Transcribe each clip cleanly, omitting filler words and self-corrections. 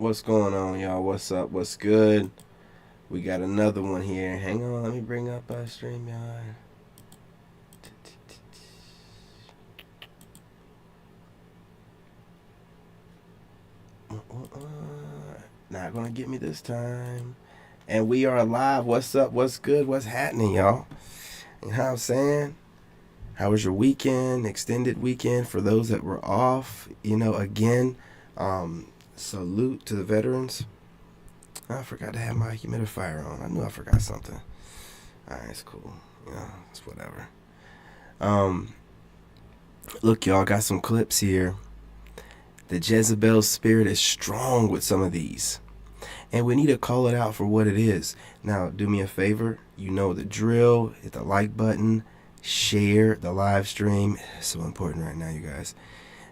What's going on, y'all? What's up? What's good? We got another one here. Hang on, let me bring up StreamYard. Not gonna get me this time. And we are live. What's up? What's good? What's happening, y'all? You know what I'm saying? How was your weekend? Extended weekend for those that were off. You know, again, salute to the veterans. I forgot to have my humidifier on. I knew I forgot something. Alright, it's cool. You know, it's whatever. Look, y'all, got some clips here. The Jezebel spirit is strong with some of these. And we need to call it out for what it is. Now, do me a favor. You know the drill. Hit the like button. Share the live stream. It's so important right now, you guys.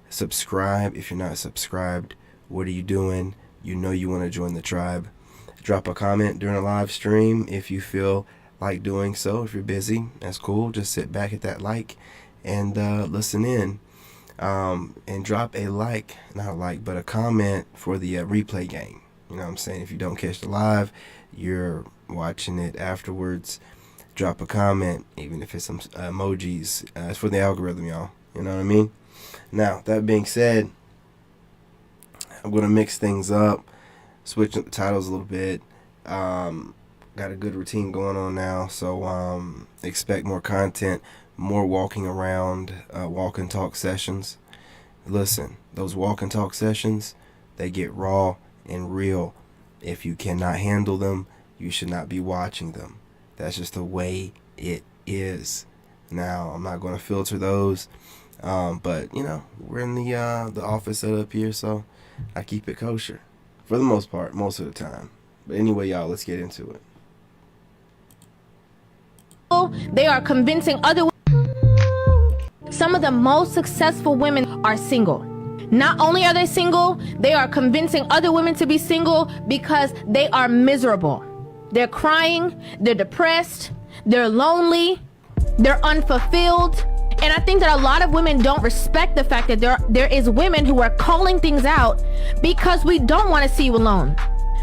Subscribe if you're not subscribed. What are you doing? You know you want to join the tribe. Drop a comment during a live stream if you feel like doing so. If you're busy, that's cool. Just sit back, hit that like, and listen in. And drop a like, not a like, but a comment for the replay game. You know what I'm saying? If you don't catch the live, you're watching it afterwards. Drop a comment, even if it's some emojis. It's for the algorithm, y'all. You know what I mean? Now, that being said, I'm going to mix things up, switch up the titles a little bit. Got a good routine going on now, so expect more content, more walking around, walk and talk sessions. Listen, those walk and talk sessions, they get raw and real. If you cannot handle them, you should not be watching them. That's just the way it is. Now, I'm not going to filter those, but, you know, we're in the office setup here, so I keep it kosher for the most part, most of the time. But anyway, y'all, let's get into it. They are convincing other women. Some of the most successful women are single. Not only are they single, they are convincing other women to be single because they are miserable. They're crying, they're depressed, they're lonely, they're unfulfilled. And I think that a lot of women don't respect the fact that there is women who are calling things out because we don't want to see you alone.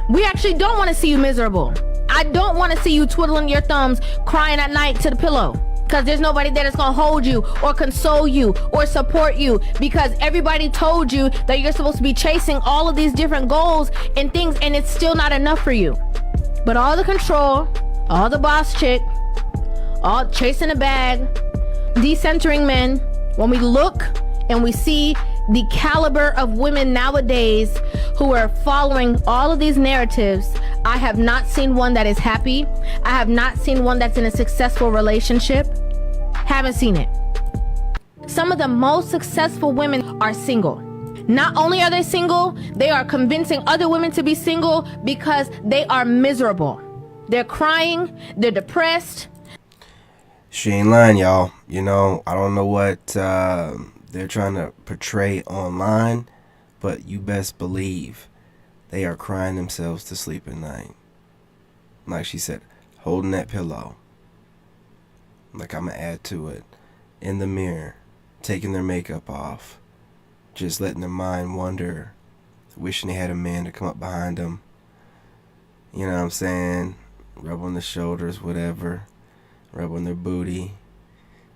We actually don't want to see you miserable. I don't want to see you twiddling your thumbs, crying at night to the pillow, because there's nobody there that's going to hold you or console you or support you, because everybody told you that you're supposed to be chasing all of these different goals and things, and it's still not enough for you. But all the control, all the boss chick, all chasing the bag, decentering men, when we look and we see the caliber of women nowadays who are following all of these narratives, I have not seen one that is happy. I have not seen one that's in a successful relationship. Haven't seen it. Some of the most successful women are single. Not only are they single, they are convincing other women to be single because they are miserable. They're crying, they're depressed. She ain't lying, y'all. You know, I don't know what they're trying to portray online, but you best believe they are crying themselves to sleep at night. Like she said, holding that pillow. Like I'm going to add to it. In the mirror, taking their makeup off. Just letting their mind wander. Wishing they had a man to come up behind them. You know what I'm saying? Rub on the shoulders, whatever. Rub on their booty.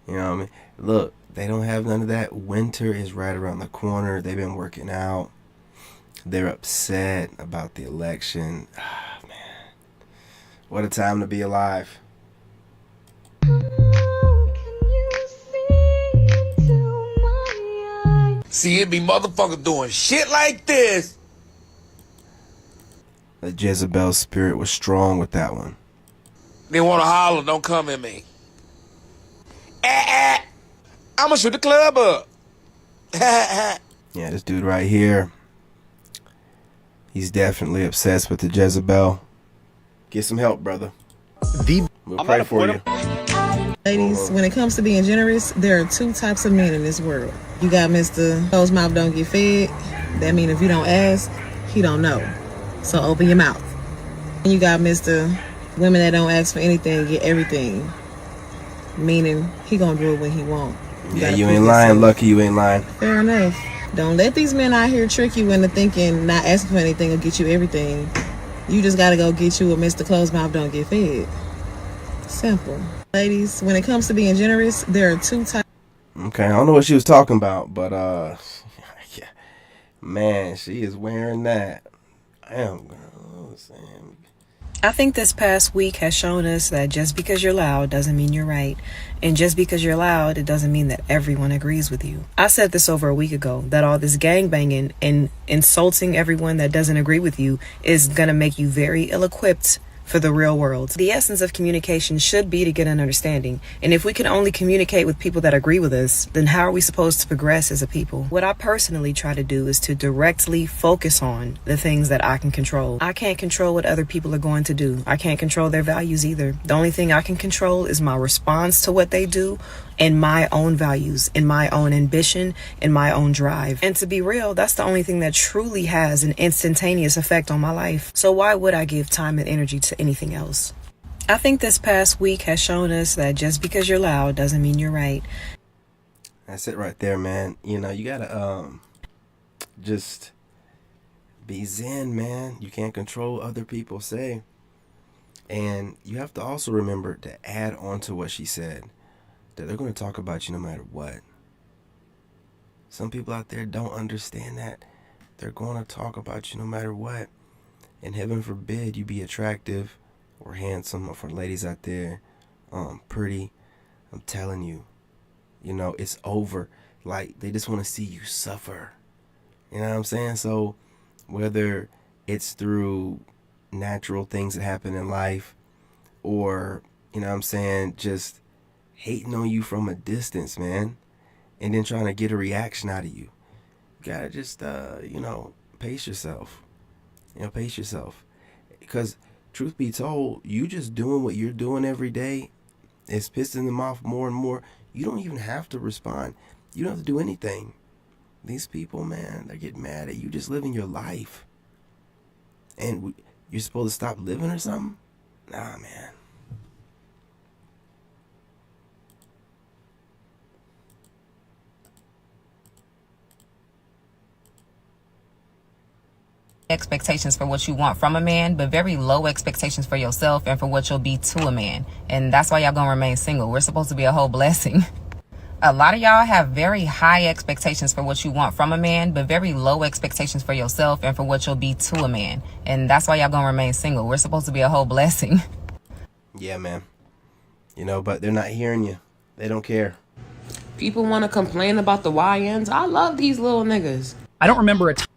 You know what I mean? Look, they don't have none of that. Winter is right around the corner. They've been working out. They're upset about the election. Ah, man. What a time to be alive. See, it be motherfuckers doing shit like this. The Jezebel spirit was strong with that one. They want to holler, don't come at me. I'ma shoot the club up. Yeah, this dude right here, he's definitely obsessed with the Jezebel. Get some help, brother. We'll pray for you. Ladies, when it comes to being generous, there are two types of men in this world. You got Mr. Closed mouth don't get fed. That means if you don't ask, he don't know. So open your mouth. And you got Mr. Women that don't ask for anything get everything. Meaning he gonna do it when he want. Yeah, you ain't lying, Lucky. You ain't lying. Fair enough. Don't let these men out here trick you into thinking not asking for anything will get you everything. You just gotta go get you a Mr. Closed Mouth Don't Get Fed. Simple. Ladies, when it comes to being generous, there are two types. Okay, I don't know what she was talking about, but yeah, man, she is wearing that. Damn, girl, Sam. I think this past week has shown us that just because you're loud doesn't mean you're right. And just because you're loud, it doesn't mean that everyone agrees with you. I said this over a week ago, that all this gangbanging and insulting everyone that doesn't agree with you is going to make you very ill-equipped for the real world. The essence of communication should be to get an understanding. And if we can only communicate with people that agree with us, then how are we supposed to progress as a people? What I personally try to do is to directly focus on the things that I can control. I can't control what other people are going to do. I can't control their values either. The only thing I can control is my response to what they do and my own values, and my own ambition, and my own drive. And to be real, that's the only thing that truly has an instantaneous effect on my life. So why would I give time and energy to anything else? I think this past week has shown us that just because you're loud doesn't mean you're right. That's it right there, man. You know, you gotta just be zen, man. You can't control what other people say. And you have to also remember to add on to what she said, that they're going to talk about you no matter what. Some people out there don't understand that. They're going to talk about you no matter what. And heaven forbid you be attractive or handsome, or for ladies out there, pretty. I'm telling you, you know, it's over. Like, they just want to see you suffer. You know what I'm saying? So whether it's through natural things that happen in life, or, you know what I'm saying, just hating on you from a distance, man, and then trying to get a reaction out of you. You gotta just, you know, pace yourself. You know, pace yourself. Because, truth be told, you just doing what you're doing every day is pissing them off more and more. You don't even have to respond. You don't have to do anything. These people, man, they get mad at you just living your life. And you're supposed to stop living or something? Nah, man. Expectations for what you want from a man, but very low expectations for yourself and for what you'll be to a man. And that's why y'all gonna remain single. We're supposed to be a whole blessing. A lot of y'all have very high expectations for what you want from a man, but very low expectations for yourself and for what you'll be to a man. And that's why y'all gonna remain single. We're supposed to be a whole blessing. Yeah, man. You know, but they're not hearing you. They don't care. People want to complain about the YNs. I love these little niggas. I don't remember a time.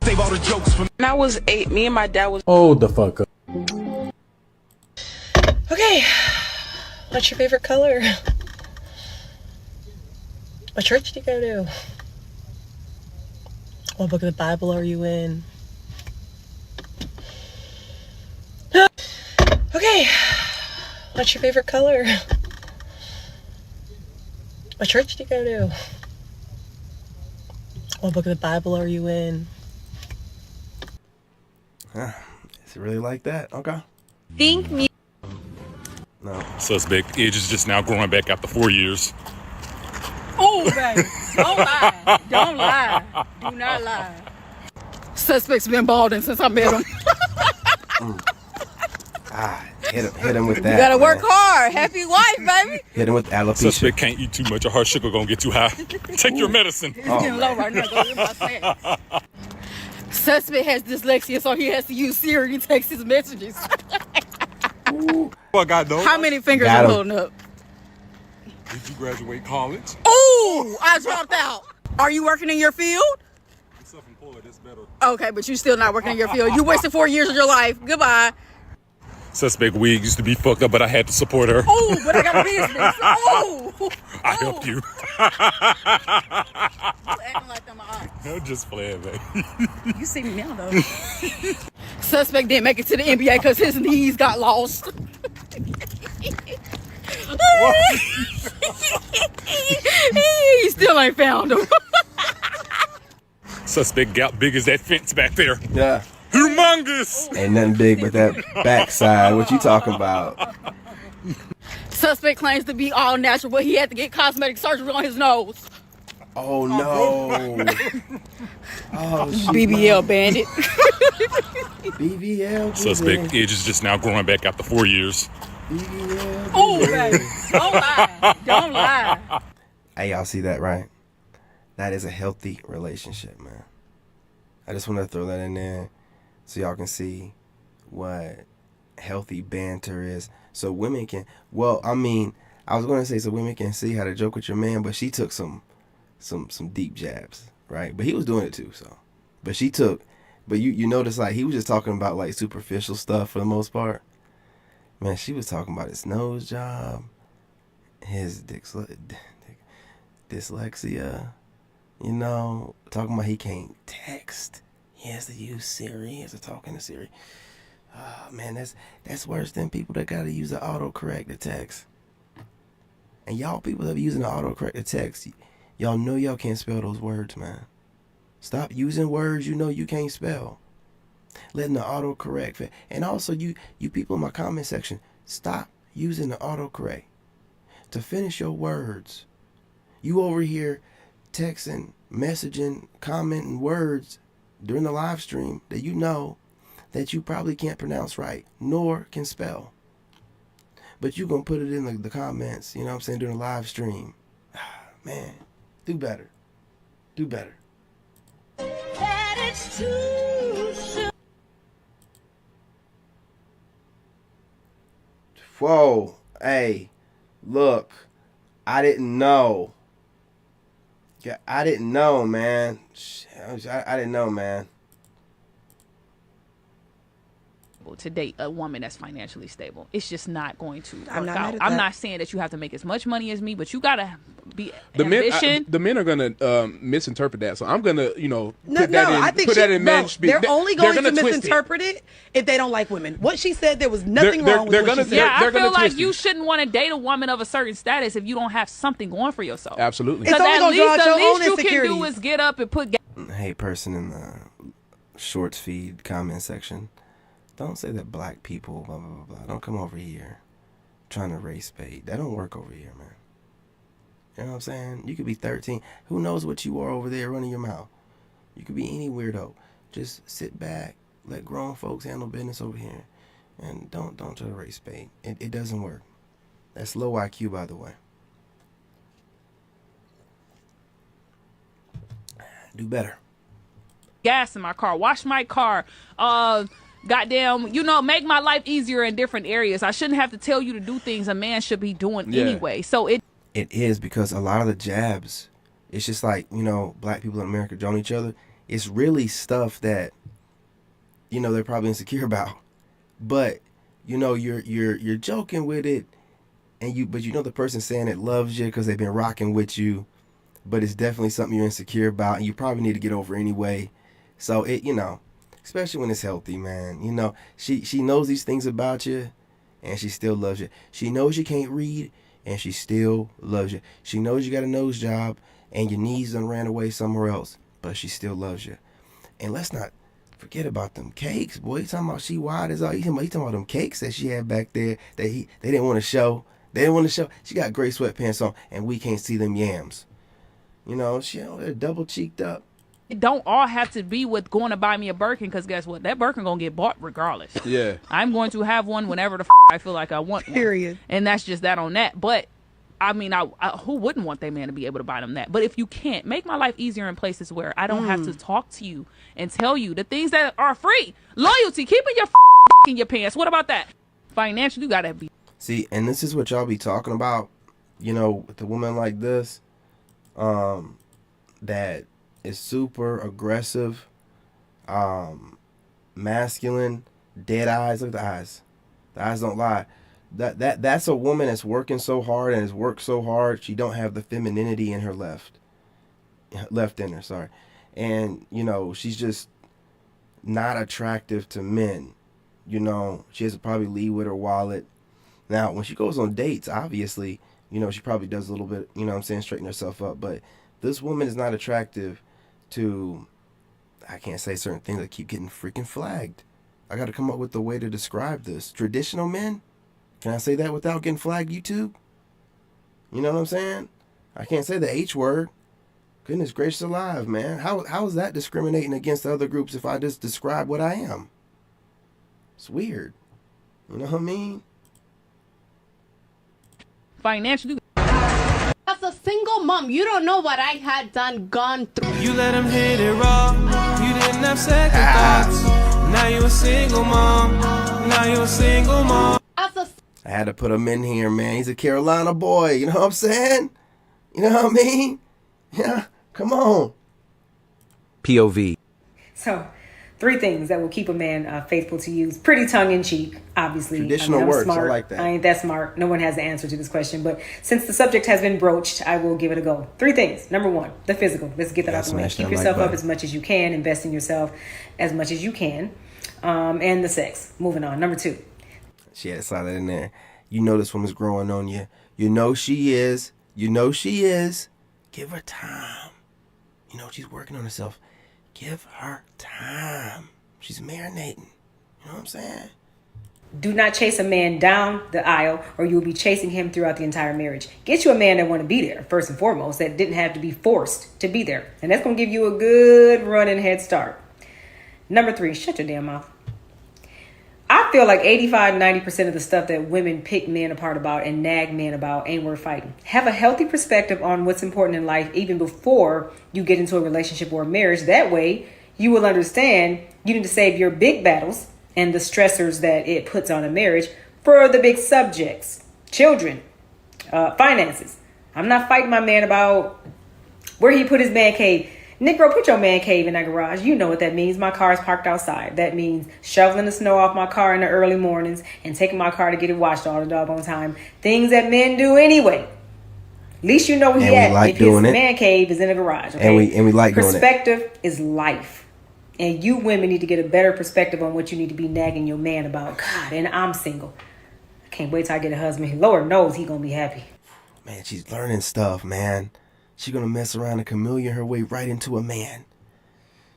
Save all the jokes for me. When I was 8, me and my dad was... Hold the fuck up. Okay, what's your favorite color? What church do you go to? What book of the Bible are you in? Okay, what's your favorite color? What church do you go to? What book of the Bible are you in? Is it really like that? Okay. Think me. No. Suspect age is just now growing back after 4 years. Oh, baby. Don't lie. Don't lie. Do not lie. Suspect's been balding since I met him. Hit him with that. You gotta work man. hard. Happy wife, baby. Hit him with alopecia. Suspect can't eat too much or her sugar gonna get too high. Take your medicine. It's getting low right now. Go get my snacks. Suspect has dyslexia, so he has to use Siri to text his messages. I got those. How many fingers Got are him. holding up? Did you graduate college? Ooh, I dropped out. Are you working in your field? I'm self-employed. That's better. Okay, but you still not working in your field. You wasted 4 years of your life. Goodbye. Suspect wig used to be fucked up, but I had to support her. Oh, but I got a business. Oh, I helped you. You acting like I'm an aunt. I'm just playing, man. You see me now, though. Suspect didn't make it to the NBA because his knees got lost. He still ain't found him. Suspect got big as that fence back there. Yeah. Humongous. Ain't nothing big but that backside. What you talking about? Suspect claims to be all natural, but he had to get cosmetic surgery on his nose. Oh no. Oh, she BBL bandit. BBL. Suspect age is just now growing back after 4 years. BBL. Oh, baby. Don't lie. Don't lie. Hey, y'all see that, right? That is a healthy relationship, man. I just want to throw that in there so y'all can see what healthy banter is. So women can, well, I mean, I was going to say so women can see how to joke with your man, but she took some deep jabs, right? But he was doing it too, so. But she took, but you notice like he was just talking about like superficial stuff for the most part. Man, she was talking about his nose job, his dyslexia, you know, talking about he can't text. He has to use Siri. He has to talk into Siri. Oh, man, that's worse than people that got to use the autocorrect to text. And y'all people that be using the autocorrect to text, y'all know y'all can't spell those words, man. Stop using words you know you can't spell. Letting the autocorrect. And also, you people in my comment section, stop using the autocorrect to finish your words. You over here texting, messaging, commenting words during the live stream that you know that you probably can't pronounce right, nor can spell. But you gonna put it in the comments, you know what I'm saying, during the live stream. Man, do better. Do better. Whoa, hey, look, I didn't know. Yeah, I didn't know, man. I didn't know, man. To date a woman that's financially stable, it's just not going to work I'm not out. mad at I'm that. not saying that you have to make as much money as me, but you gotta be The ambition. men are gonna misinterpret that, so I'm gonna No, I think put that in men speak. they're only going to gonna twist misinterpret it if they don't like women. What she said, there was nothing wrong with they're what gonna- she said. Yeah, I they're gonna feel like twist you it. shouldn't want to date a woman of a certain status if you don't have something going for yourself. Absolutely. It's Because only at gonna draw least out the your own least you can do insecurities. is get up and put. Hey, person in the shorts feed comment section, don't say that black people, blah, blah, blah, blah. Don't come over here trying to race bait. That don't work over here, man. You know what I'm saying? You could be 13. Who knows what you are over there running your mouth? You could be any weirdo. Just sit back, let grown folks handle business over here, and don't try to race bait. It doesn't work. That's low IQ, by the way. Do better. Gas in my car, wash my car, goddamn, make my life easier in different areas. I shouldn't have to tell you to do things a man should be doing anyway. So it is because a lot of the jabs, it's just like, black people in America join each other. It's really stuff that, they're probably insecure about. But, you're joking with it, but the person saying it loves you because they've been rocking with you, but it's definitely something you're insecure about and you probably need to get over anyway. So it, especially when it's healthy, man. She knows these things about you and she still loves you. She knows you can't read and she still loves you. She knows you got a nose job and your knees done ran away somewhere else, but she still loves you. And let's not forget about them cakes, boy. You talking about she wide as all. You talking about them cakes that she had back there that they didn't want to show. They didn't want to show. She got gray sweatpants on and we can't see them yams. They're double cheeked up. It don't all have to be with going to buy me a Birkin, because guess what? That Birkin gonna get bought regardless. Yeah. I'm going to have one whenever the I feel like I want one. Period. And that's just that on that. But I mean, I who wouldn't want their man to be able to buy them that? But if you can't, make my life easier in places where I don't have to talk to you and tell you the things that are free. Loyalty, keeping your in your pants. What about that? Financially, you gotta be. See, and this is what y'all be talking about, with a woman like this, that is super aggressive, masculine, dead eyes. Look at the eyes. The eyes don't lie. That's a woman that's working so hard and has worked so hard, she don't have the femininity in her left in her, sorry. And, she's just not attractive to men. She has to probably leave with her wallet. Now, when she goes on dates, obviously, she probably does a little bit, straighten herself up. But this woman is not attractive to, I can't say certain things that keep getting freaking flagged. I got to come up with a way to describe this. Traditional men? Can I say that without getting flagged, YouTube? You know what I'm saying? I can't say the H word. Goodness gracious alive, man. How is that discriminating against other groups if I just describe what I am? It's weird. You know what I mean? Financially. As a single mom, you don't know what I had gone through. You let him hit it raw. You didn't have second thoughts. Now you a single mom. Now you a single mom. I had to put him in here, man. He's a Carolina boy. You know what I'm saying? You know what I mean? Yeah. Come on. POV. So, 3 things that will keep a man faithful to you. It's pretty tongue-in-cheek, obviously. Traditional I'm words. smart. I like that. I ain't that smart. No one has the answer to this question. But since the subject has been broached, I will give it a go. 3 things. Number 1, the physical. Let's get that out the way. Keep yourself up as much as you can. Invest in yourself as much as you can. And the sex. Moving on. Number 2. She had to slide that in there. You know this woman's growing on you. You know she is. You know she is. Give her time. You know she's working on herself. Give her time. She's marinating. You know what I'm saying? Do not chase a man down the aisle or you'll be chasing him throughout the entire marriage. Get you a man that want to be there, first and foremost, that didn't have to be forced to be there. And that's going to give you a good running head start. Number 3, shut your damn mouth. I feel like 85-90% of the stuff that women pick men apart about and nag men about ain't worth fighting. Have a healthy perspective on what's important in life even before you get into a relationship or a marriage. That way, you will understand you need to save your big battles and the stressors that it puts on a marriage for the big subjects. Children, finances. I'm not fighting my man about where he put his man cave. Negro, put your man cave in that garage. You know what that means. My car is parked outside. That means shoveling the snow off my car in the early mornings and taking my car to get it washed all the doggone time. Things that men do anyway. At least you know where he at if his man cave is in the garage. Okay? And we like doing it. Perspective is life. And you women need to get a better perspective on what you need to be nagging your man about. God, and I'm single. I can't wait till I get a husband. Lord knows he gonna be happy. Man, she's learning stuff, man. She's going to mess around and chameleon her way right into a man.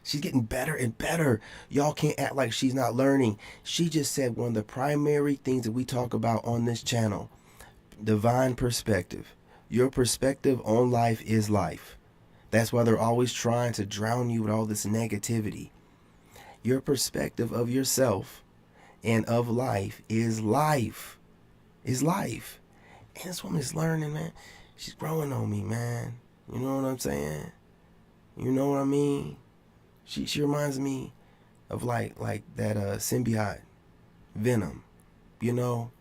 She's getting better and better. Y'all can't act like she's not learning. She just said one of the primary things that we talk about on this channel. Divine perspective. Your perspective on life is life. That's why they're always trying to drown you with all this negativity. Your perspective of yourself and of life is life. Is life. And this woman is learning, man. She's growing on me, man. You know what I'm saying? You know what I mean? She reminds me of like that symbiote, Venom. You know?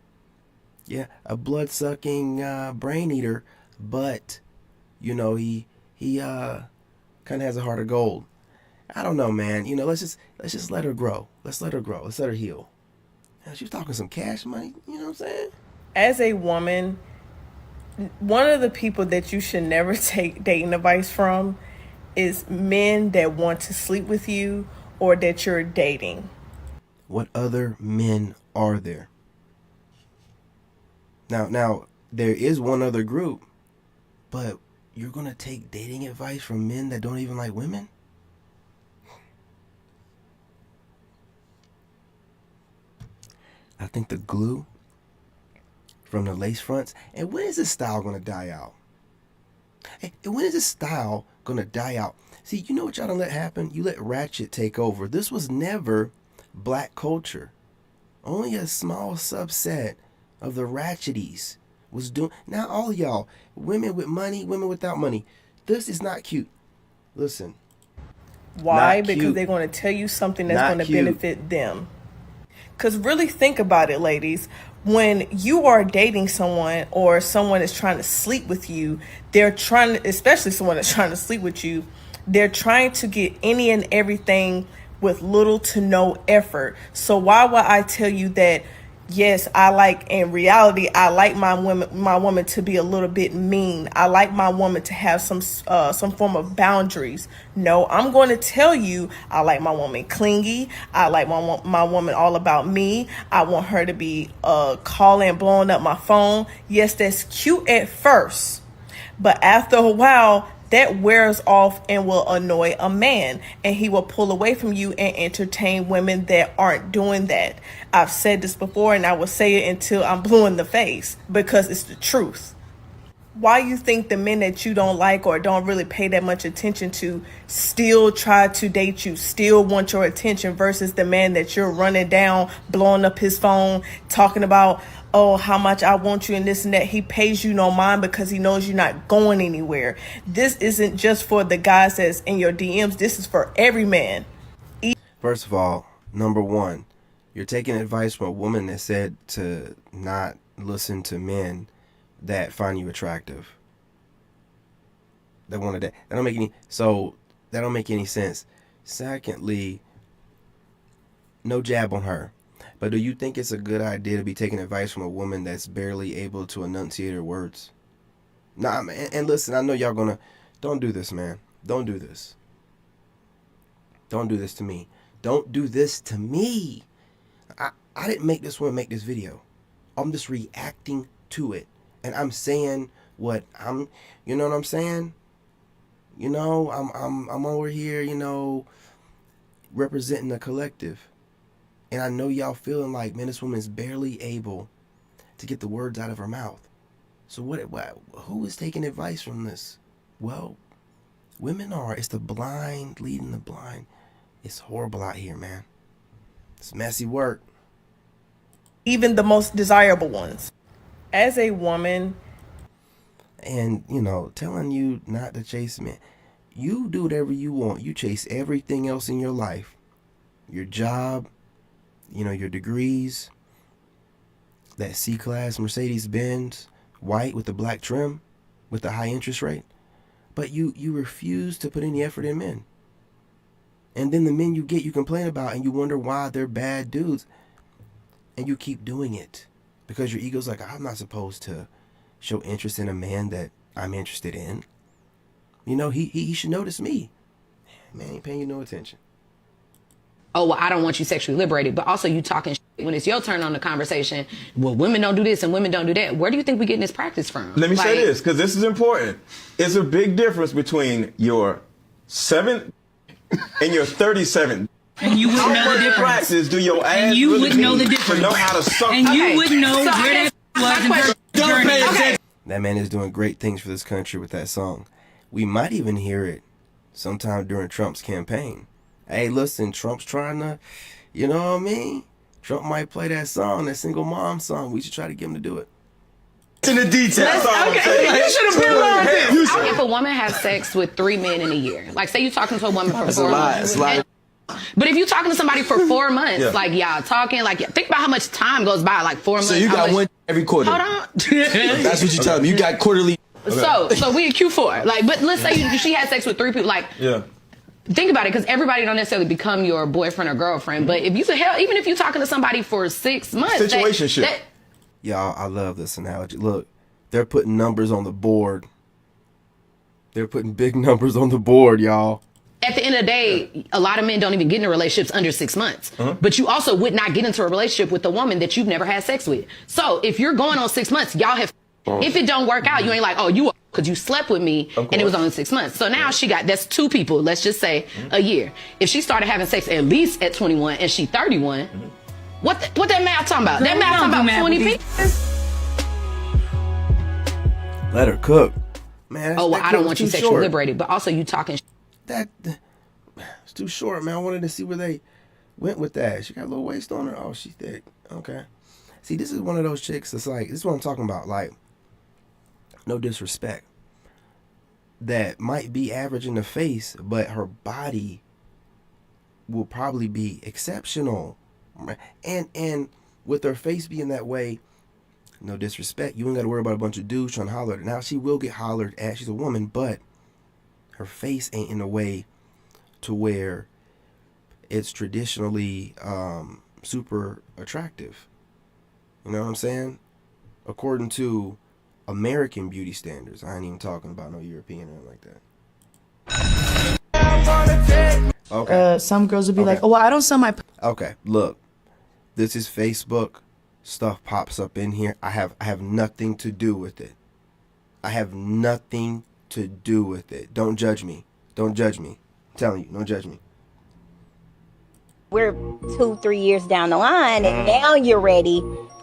Yeah, a blood-sucking brain eater, but you know, he kind of has a heart of gold. I don't know, man. You know, let's just let her grow. Let's let her grow. Let's let her heal. She was talking some cash money. You know what I'm saying? As a woman, one of the people that you should never take dating advice from is men that want to sleep with you or that you're dating. What other men are there? Now there is one other group, but you're going to take dating advice from men that don't even like women? I think the glue from the lace fronts. And when is this style going to die out? Hey, when is this style going to die out? See, you know what y'all done let happen? You let ratchet take over. This was never black culture. Only a small subset of the ratcheties was doing. Now all y'all, women with money, women without money. This is not cute. Listen. Why? Because they're going to tell you something that's going to benefit them. Because really think about it, ladies. When you are dating someone or someone is trying to sleep with you, they're trying to, especially someone that's trying to sleep with you, they're trying to get any and everything with little to no effort. So why would I tell you that, yes, in reality, I like my woman to be a little bit mean. I like my woman to have some form of boundaries. No, I'm going to tell you, I like my woman clingy. I like my woman all about me. I want her to be calling, blowing up my phone. Yes, that's cute at first, but after a while, that wears off and will annoy a man, and he will pull away from you and entertain women that aren't doing that. I've said this before, and I will say it until I'm blue in the face because it's the truth. why you think the men that you don't like or don't really pay that much attention to still try to date you, still want your attention, versus the man that you're running down, blowing up his phone, talking about, oh, how much I want you and this and that. He pays you no mind because he knows you're not going anywhere. This isn't just for the guys that's in your DMs. This is for every man. First of all, number one, you're taking advice from a woman that said to not listen to men that find you attractive. That wanted that. That don't make any sense. Secondly, no jab on her. But do you think it's a good idea to be taking advice from a woman that's barely able to enunciate her words? Nah, man. And listen, I know y'all gonna. Don't do this, man. Don't do this. Don't do this to me. Don't do this to me. I didn't make this one make this video. I'm just reacting to it. And I'm saying what I'm, you know what I'm saying? You know, I'm over here, you know, representing the collective. And I know y'all feeling like, man, this woman's barely able to get the words out of her mouth. So who is taking advice from this? Well, women are. It's the blind leading the blind. It's horrible out here, man. It's messy work. Even the most desirable ones. As a woman. And, you know, telling you not to chase men. You do whatever you want. You chase everything else in your life. Your job, you know, your degrees, that C-Class Mercedes-Benz, white with the black trim, with the high interest rate. But you refuse to put any effort in men. And then the men you get, you complain about, and you wonder why they're bad dudes. And you keep doing it. Because your ego's like, I'm not supposed to show interest in a man that I'm interested in. You know, he should notice me. Man, ain't paying you no attention. Oh, well, I don't want you sexually liberated, but also you talking shit when it's your turn on the conversation. Well, women don't do this and women don't do that. Where do you think we getting this practice from? Let me say this, because this is important. It's a big difference between your 7 and your 37. And you wouldn't know the difference. Practice do your ass and you really wouldn't know the need difference. To know how to suck. And you wouldn't know where that was in her journey. Okay. That man is doing great things for this country with that song. We might even hear it sometime during Trump's campaign. Hey, listen, Trump's trying to, you know what I mean? Trump might play that song, that single mom song. We should try to get him to do it. In the details. Okay. You should have been on this. If a woman has sex with 3 men in a year, like say you're talking to a woman for 4 months. It's a lot. But if you're talking to somebody for 4 months, like y'all talking, like think about how much time goes by, like 4 months. So you got one every quarter. Hold on. That's what you tell me. You got quarterly. Okay. So we in Q4. Like, but let's say she had sex with 3 people. Like, yeah. Think about it, because everybody don't necessarily become your boyfriend or girlfriend. But if you even if you're talking to somebody for 6 months, situationship. Y'all, I love this analogy. Look, they're putting numbers on the board. They're putting big numbers on the board, y'all. At the end of the day, a lot of men don't even get into relationships under 6 months. But you also would not get into a relationship with a woman that you've never had sex with. So if you're going on 6 months, y'all have. If it don't work out, you ain't like, oh, you because you slept with me and it was only 6 months. So now that's 2 people, let's just say a year. If she started having sex at least at 21 and she 31, what that math talking about? That math talking about 20 people? Let her cook. Man, oh, well, I don't want you sexually liberated, but also you talking. It's too short, man. I wanted to see where they went with that. She got a little waist on her. Oh, she's thick. Okay. See, this is one of those chicks that's like, this is what I'm talking about. Like, no disrespect, that might be average in the face, but her body will probably be exceptional. And with her face being that way, no disrespect, you ain't got to worry about a bunch of dudes trying to holler at her. Now, she will get hollered at. She's a woman, but her face ain't in a way to where it's traditionally super attractive. You know what I'm saying? According to American beauty standards. I ain't even talking about no European or like that. Okay. Some girls would be like, oh, well, I don't sell my... Okay, look. This is Facebook. Stuff pops up in here. I have nothing to do with it. I have nothing to do with it. Don't judge me. Don't judge me. I'm telling you, don't judge me. We're 2-3 years down the line, and now you're ready,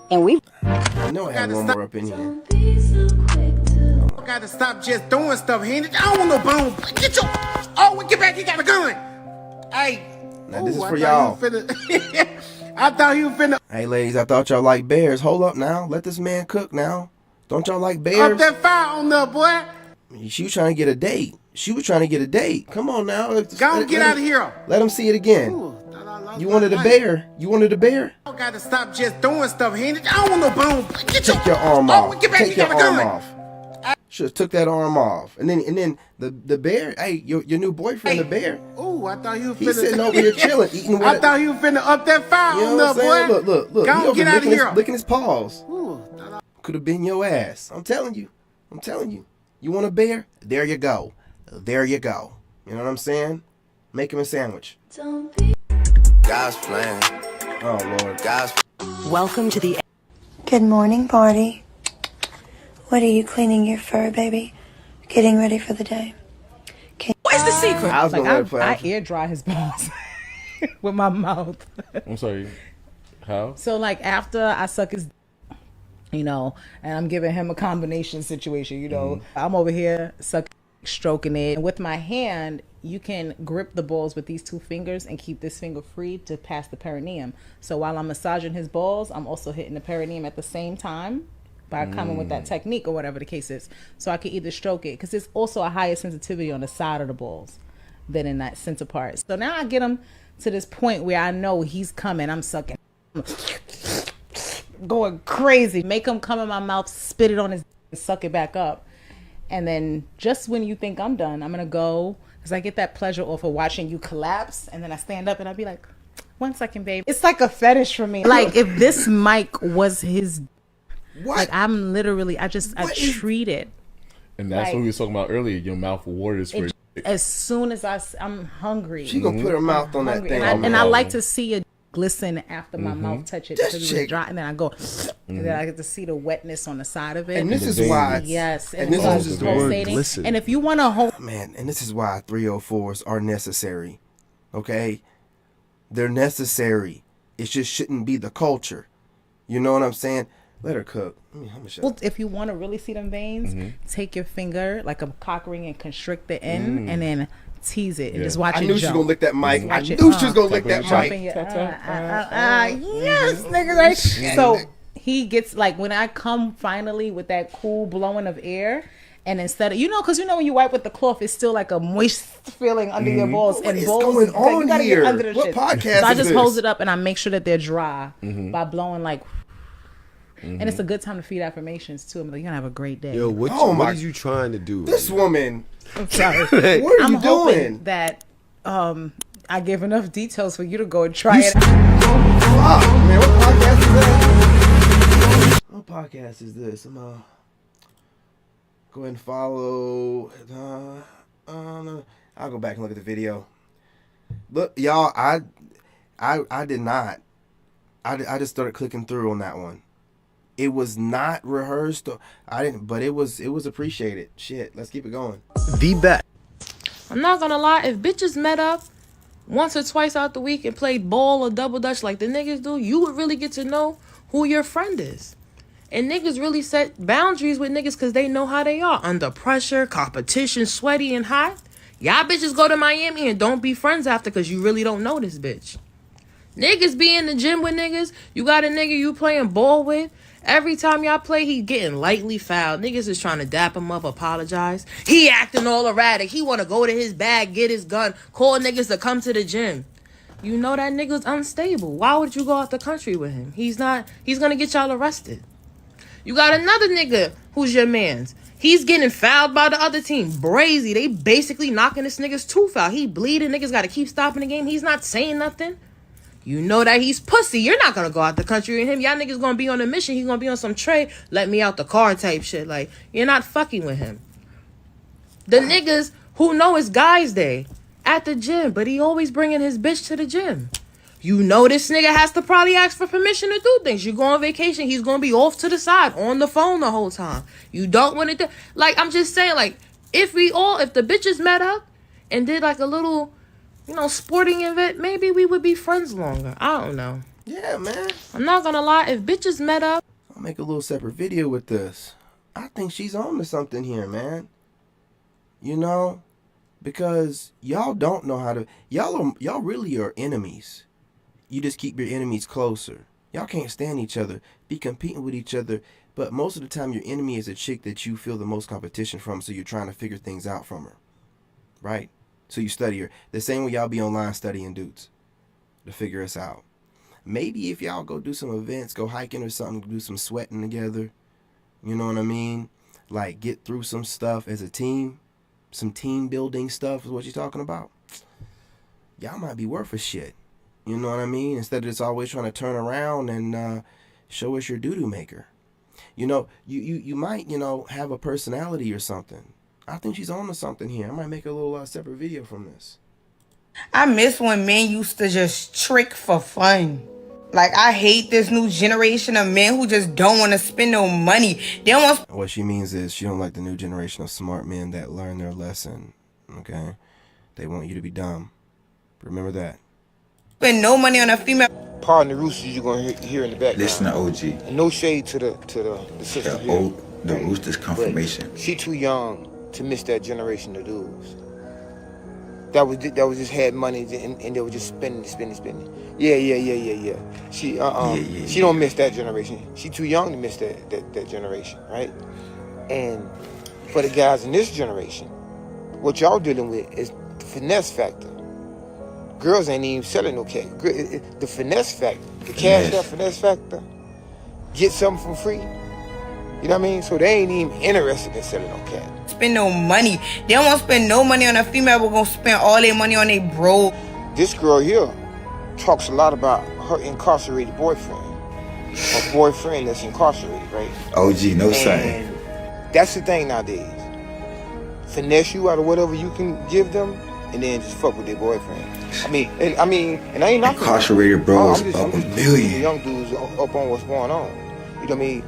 and we. I know I have one more up in here. Gotta stop just doing stuff. I don't want no bone. Get your. Oh, get back. He got a gun. Hey. Now, this is for y'all. I thought he was finna. Hey, ladies, I thought y'all like bears. Hold up now. Let this man cook now. Don't y'all like bears? Up that fire on there, boy. She was trying to get a date. Come on now. Go get out of here. Let him see it again. You wanted a bear. I gotta stop just doing stuff. I don't want no bone. Take your arm off. Get back. Take He got your a arm gun. off. Should have took that arm off. And then the bear, hey, your new boyfriend, the bear. Ooh, I thought he was finna. He's sitting over here chilling, eating with I thought he was finna up that fire You know on what there, I'm boy. saying? Look. Go He over get out of here. licking his paws. Could have been your ass. I'm telling you. You want a bear? There you go. You know what I'm saying? Make him a sandwich. God's plan. Oh, Lord. Welcome to the. Good morning, party. What are you cleaning your fur, baby? Getting ready for the day. What's the secret? I was gonna let it play. I air dry his balls with my mouth. I'm sorry. How? So like after I suck his, and I'm giving him a combination situation. I'm over here stroking it, and with my hand, you can grip the balls with these two fingers and keep this finger free to pass the perineum. So while I'm massaging his balls, I'm also hitting the perineum at the same time by coming with that technique or whatever the case is. So I can either stroke it, because there's also a higher sensitivity on the side of the balls than in that center part. So now I get him to this point where I know he's coming. I'm sucking, going crazy, make him come in my mouth, spit it on his and suck it back up. And then just when you think I'm done, I'm gonna go, because I get that pleasure off of watching you collapse, and then I stand up and I'll be like, 1 second, babe. It's like a fetish for me. Like if this mic was his, like I'm literally, I treat it. And that's what we were talking about earlier. Your mouth waters for as soon as I'm hungry. She gonna put her mouth on that thing. And I like to see it glisten after my mouth touch it, because it was dry, and then I go, and then I get to see the wetness on the side of it. And this is why, yes, and this is pulsating. And if you want to hold, man, and this is why 304s are necessary. Okay, they're necessary. It just shouldn't be the culture. You know what I'm saying? Let her cook. Well, if you want to really see them veins, take your finger like a cock ring and constrict the end, and then tease it and just watch it jump. I knew she was gonna lick that mic. Yes, niggas. So he gets, like, when I come finally with that cool blowing of air, and instead of, because when you wipe with the cloth, it's still like a moist feeling under your balls. What and is balls, going on you gotta here? get under the What shit. podcast So I is just this? hold it up and I make sure that they're dry by blowing like. And it's a good time to feed affirmations too. I'm like, you're gonna have a great day. Yo, what are you trying to do? This woman. I'm sorry. What are you I'm hoping doing? that I give enough details for you to go and try it. Fuck, man, what podcast is that? What podcast is this? I'm go ahead and follow. I'll go back and look at the video. Look, y'all, I did not. I just started clicking through on that one. It was not rehearsed. But it was appreciated. Shit, let's keep it going. The best. I'm not gonna lie, if bitches met up once or twice out the week and played ball or double dutch like the niggas do, you would really get to know who your friend is. And niggas really set boundaries with niggas because they know how they are. Under pressure, competition, sweaty and hot. Y'all bitches go to Miami and don't be friends after because you really don't know this bitch. Niggas be in the gym with niggas. You got a nigga you playing ball with. Every time y'all play, he getting lightly fouled. Niggas is trying to dap him up, apologize. He acting all erratic. He want to go to his bag, get his gun, call niggas to come to the gym. You know that nigga's unstable. Why would you go out the country with him? He's going to get y'all arrested. You got another nigga who's your mans. He's getting fouled by the other team. Brazy. They basically knocking this nigga's tooth out. He bleeding. Niggas got to keep stopping the game. He's not saying nothing. You know that he's pussy. You're not going to go out the country with him. Y'all niggas going to be on a mission. He's going to be on some trade. Let me out the car type shit. Like, you're not fucking with him. The niggas who know it's guys' day at the gym, but he always bringing his bitch to the gym. You know this nigga has to probably ask for permission to do things. You go on vacation, he's going to be off to the side on the phone the whole time. You don't want to do... Like, I'm just saying, like, if the bitches met up and did like a little... sporting event, maybe we would be friends longer. I don't know. Yeah, man. I'm not gonna lie, if bitches met up... I'll make a little separate video with this. I think she's on to something here, man. You know, because y'all don't know how to. Y'all really are enemies. You just keep your enemies closer. Y'all can't stand each other. Be competing with each other. But most of the time, your enemy is a chick that you feel the most competition from. So you're trying to figure things out from her, right? So you study her. The same way y'all be online studying dudes to figure us out. Maybe if y'all go do some events, go hiking or something, do some sweating together. You know what I mean? Like get through some stuff as a team. Some team building stuff is what you're talking about. Y'all might be worth a shit. You know what I mean? Instead of just always trying to turn around and show us your doo-doo maker. You know, you might, have a personality or something. I think she's on to something here. I might make a little separate video from this. I miss when men used to just trick for fun. Like, I hate this new generation of men who just don't want to spend no money. They don't want. What she means is she don't like the new generation of smart men that learn their lesson. Okay? They want you to be dumb. Remember that. Spend no money on a female. Pardon the roosters you're gonna hear in the background. Listen to OG. And no shade to the sister here. The roosters confirmation. But she too young to miss that generation of dudes. That was just had money and they were just spending. Yeah. She don't miss that generation. She too young to miss that generation, right? And for the guys in this generation, what y'all dealing with is the finesse factor. Girls ain't even selling no cake. The finesse factor, the cash out finesse factor, get something for free. You know what I mean? So they ain't even interested in selling no cat. Spend no money. They don't want to spend no money on a female. We're going to spend all their money on a bro. This girl here talks a lot about her incarcerated boyfriend. Her boyfriend that's incarcerated, right? OG, no saying. That's the thing nowadays. Finesse you out of whatever you can give them, and then just fuck with their boyfriend. And I ain't not incarcerated bros up a million. Young dudes up on what's going on. You know what I mean?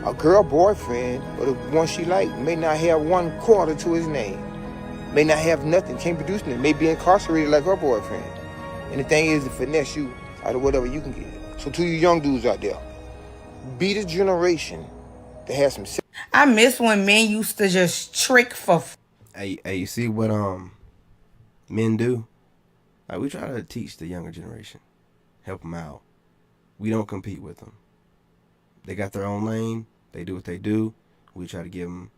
A girl boyfriend, or the one she like, may not have 1/4 to his name. May not have nothing, can't produce nothing. May be incarcerated like her boyfriend. And the thing is to finesse you out of whatever you can get. So to you young dudes out there, be the generation that has some. I miss when men used to just trick for. Hey, you see what men do? Like, we try to teach the younger generation, help them out. We don't compete with them. They got their own lane. They do what they do. We try to give them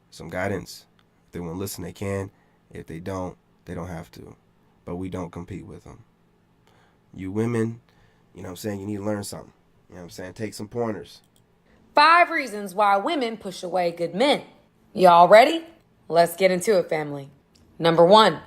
some guidance. If they want to listen, they can. If they don't have to. But we don't compete with them. You women, you know what I'm saying, you need to learn something. You know what I'm saying? Take some pointers. 5 reasons why women push away good men. Y'all ready? Let's get into it, family. Number 1,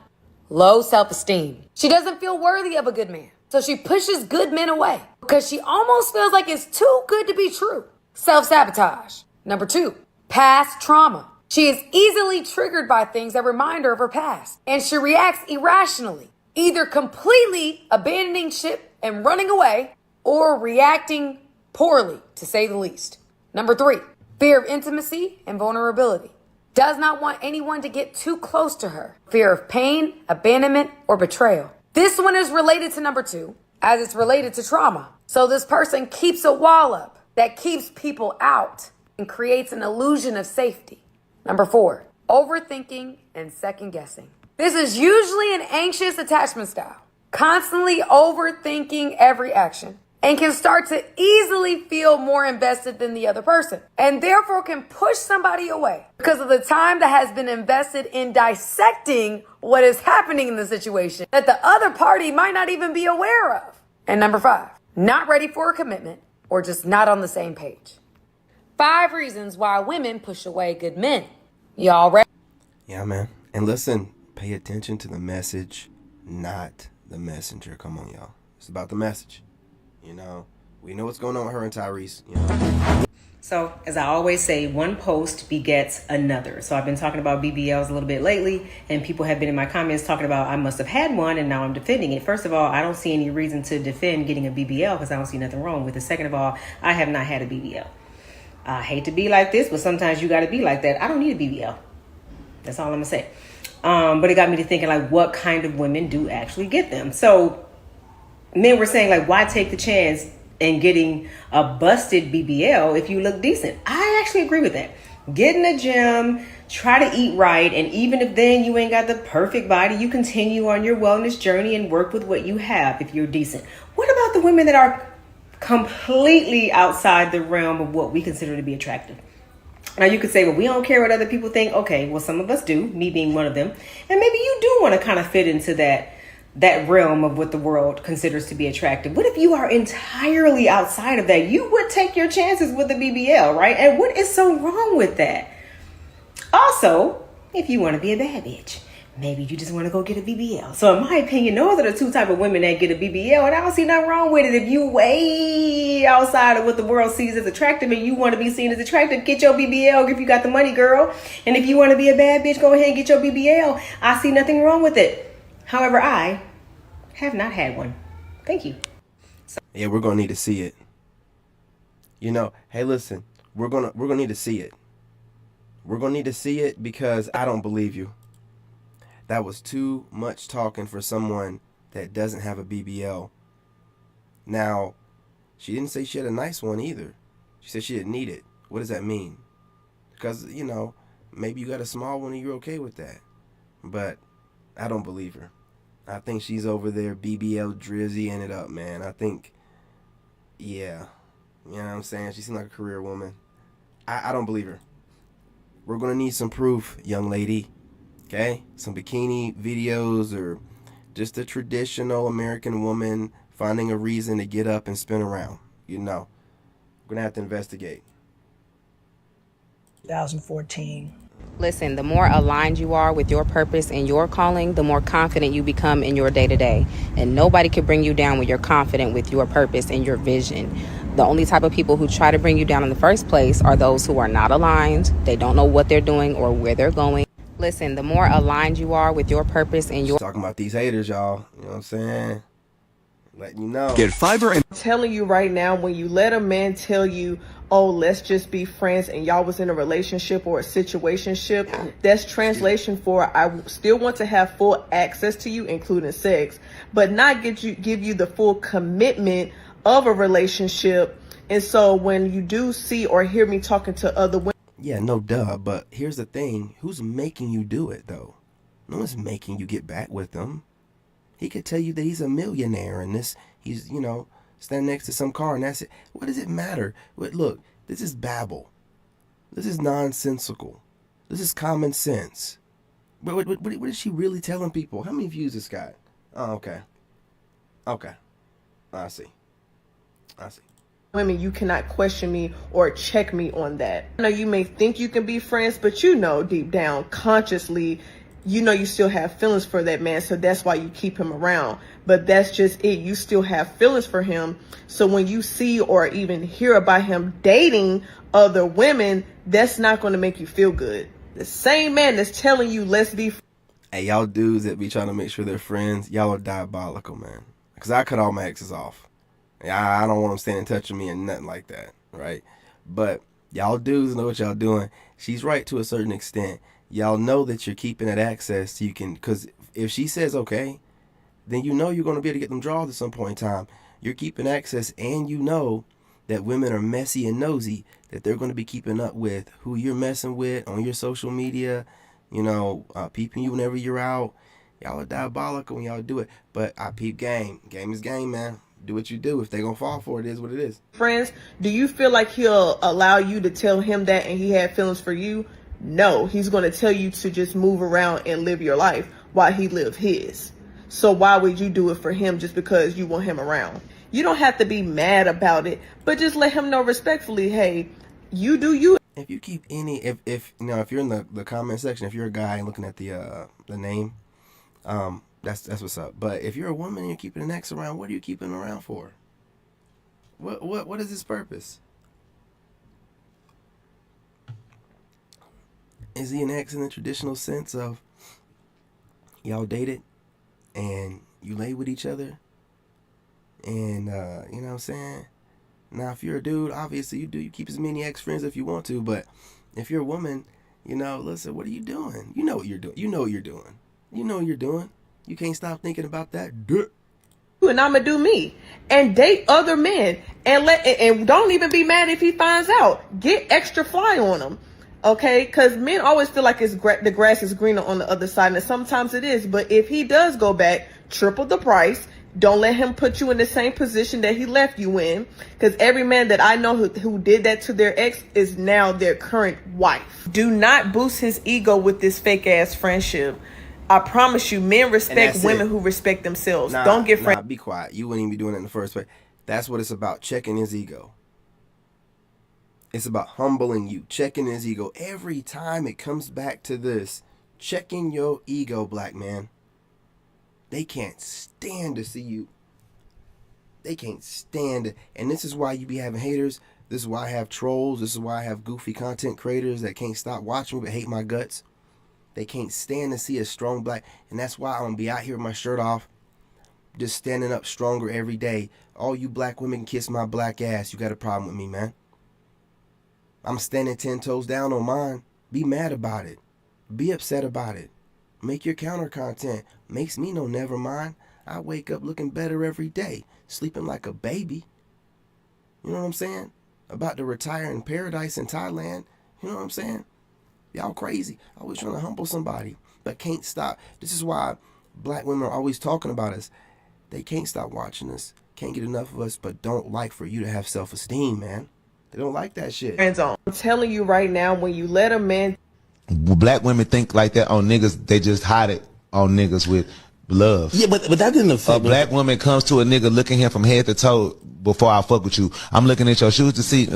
low self-esteem. She doesn't feel worthy of a good man. So she pushes good men away because she almost feels like it's too good to be true. Self-sabotage. Number 2, past trauma. She is easily triggered by things that remind her of her past, and she reacts irrationally, either completely abandoning ship and running away or reacting poorly, to say the least. Number 3, fear of intimacy and vulnerability. Does not want anyone to get too close to her. Fear of pain, abandonment, or betrayal. This one is related to number 2, as it's related to trauma. So this person keeps a wall up that keeps people out and creates an illusion of safety. Number 4, overthinking and second guessing. This is usually an anxious attachment style, constantly overthinking every action, and can start to easily feel more invested than the other person, and therefore can push somebody away because of the time that has been invested in dissecting what is happening in the situation that the other party might not even be aware of. And number 5, not ready for a commitment or just not on the same page. 5 reasons why women push away good men. Y'all ready? Yeah, man. And listen, pay attention to the message, not the messenger. Come on, y'all. It's about the message. You know, we know what's going on with her and Tyrese. You know. So, as I always say, one post begets another. So I've been talking about BBLs a little bit lately, and people have been in my comments talking about I must have had one, and now I'm defending it. First of all, I don't see any reason to defend getting a BBL because I don't see nothing wrong with it. Second of all, I have not had a BBL. I hate to be like this, but sometimes you got to be like that. I don't need a BBL. That's all I'm going to say. But it got me to thinking, like, what kind of women do actually get them? So men were saying, like, why take the chance in getting a busted BBL if you look decent? I actually agree with that. Get in the gym, try to eat right, and even if then you ain't got the perfect body, you continue on your wellness journey and work with what you have if you're decent. What about the women that are completely outside the realm of what we consider to be attractive? Now you could say, well, we don't care what other people think. Okay, well, some of us do, me being one of them. And maybe you do want to kind of fit into that realm of what the world considers to be attractive. What if you are entirely outside of that? You would take your chances with the BBL, right? And what is so wrong with that? Also, if you want to be a bad bitch, maybe you just want to go get a BBL. So in my opinion, those are the two type of women that get a BBL, and I don't see nothing wrong with it. If you way outside of what the world sees as attractive and you want to be seen as attractive, get your BBL if you got the money, girl. And if you want to be a bad bitch, go ahead and get your BBL. I see nothing wrong with it. However, I have not had one. Thank you. Yeah, we're gonna need to see it. You know, hey, listen, we're gonna need to see it. We're gonna need to see it because I don't believe you. That was too much talking for someone that doesn't have a BBL. Now, she didn't say she had a nice one either. She said she didn't need it. What does that mean? Because, you know, maybe you got a small one and you're okay with that. But I don't believe her. I think she's over there BBL drizzying it up, man. I think, yeah. You know what I'm saying? She seems like a career woman. I don't believe her. We're going to need some proof, young lady. Okay? Some bikini videos or just a traditional American woman finding a reason to get up and spin around. You know. We're going to have to investigate. 2014. Listen, the more aligned you are with your purpose and your calling, the more confident you become in your day-to-day. And nobody can bring you down when you're confident with your purpose and your vision. The only type of people who try to bring you down in the first place are those who are not aligned. They don't know what they're doing or where they're going. Listen, the more aligned you are with your purpose and your... Talking about these haters, y'all. You know what I'm saying? Letting you know. Get fiber and... I'm telling you right now, when you let a man tell you, oh, let's just be friends, and y'all was in a relationship or a situationship, that's translation for I still want to have full access to you, including sex, but not give you the full commitment of a relationship. And so when you do see or hear me talking to other women, yeah, no duh, but here's the thing. Who's making you do it, though? No one's making you get back with them. He could tell you that he's a millionaire and he's, you know, standing next to some car and that's it. What does it matter? Look, this is babble. This is nonsensical. This is common sense. What is she really telling people? How many views this got? Oh, okay. Okay. I see. Women, you cannot question me or check me on that. I know you may think you can be friends, but you know deep down, consciously, you know you still have feelings for that man, so that's why you keep him around. But that's just it. You still have feelings for him. So when you see or even hear about him dating other women, that's not going to make you feel good. The same man that's telling you, let's be friends. Hey, y'all dudes that be trying to make sure they're friends, y'all are diabolical, man. Because I cut all my exes off. I don't want them staying in touch with me and nothing like that, right? But y'all dudes know what y'all doing. She's right to a certain extent. Y'all know that you're keeping that access so you can, because if she says okay, then you know you're going to be able to get them draws at some point in time. You're keeping access, and you know that women are messy and nosy, that they're going to be keeping up with who you're messing with on your social media, you know, peeping you whenever you're out. Y'all are diabolical when y'all do it. But I peep game. Game is game, man. Do what you do. If they're going to fall for it, it is what it is. Friends, do you feel like he'll allow you to tell him that and he had feelings for you? No, he's going to tell you to just move around and live your life while he live his. So why would you do it for him just because you want him around? You don't have to be mad about it, but just let him know respectfully, hey, you do you. If you keep any, if you know, if you're in the comment section, if you're a guy looking at the name, that's what's up. But if you're a woman and you're keeping an ex around, what are you keeping him around for? What is his purpose? Is he an ex in the traditional sense of y'all dated and you lay with each other and you know what I'm saying? Now if you're a dude, obviously you keep as many ex friends if you want to, but if you're a woman, you know, listen, what are you doing? You know what you're doing. You know what you're doing. You know what you're doing. You can't stop thinking about that. Duh. And I'ma do me and date other men and don't even be mad if he finds out. Get extra fly on him. Okay, because men always feel like the grass is greener on the other side, and sometimes it is. But if he does go back, triple the price. Don't let him put you in the same position that he left you in. Because every man that I know who did that to their ex is now their current wife. Do not boost his ego with this fake ass friendship. I promise you, men respect women who respect themselves. Don't get friends. Nah, be quiet. You wouldn't even be doing it in the first place. That's what it's about, checking his ego. It's about humbling you, checking his ego. Every time it comes back to this, checking your ego, black man. They can't stand to see you. They can't stand it. And this is why you be having haters. This is why I have trolls. This is why I have goofy content creators that can't stop watching me but hate my guts. They can't stand to see a strong black. And that's why I'm going to be out here with my shirt off, just standing up stronger every day. All you black women can kiss my black ass. You got a problem with me, man. I'm standing 10 toes down on mine. Be mad about it. Be upset about it. Make your counter content. Makes me no never mind. I wake up looking better every day. Sleeping like a baby. You know what I'm saying? About to retire in paradise in Thailand. You know what I'm saying? Y'all crazy. Always trying to humble somebody. But can't stop. This is why black women are always talking about us. They can't stop watching us. Can't get enough of us. But don't like for you to have self-esteem, man. They don't like that shit. I'm telling you right now, when you let a man... Black women think like that on niggas. They just hide it on niggas with love. Yeah, but that didn't affect a black woman comes to a nigga looking him from head to toe before I fuck with you. I'm looking at your shoes to see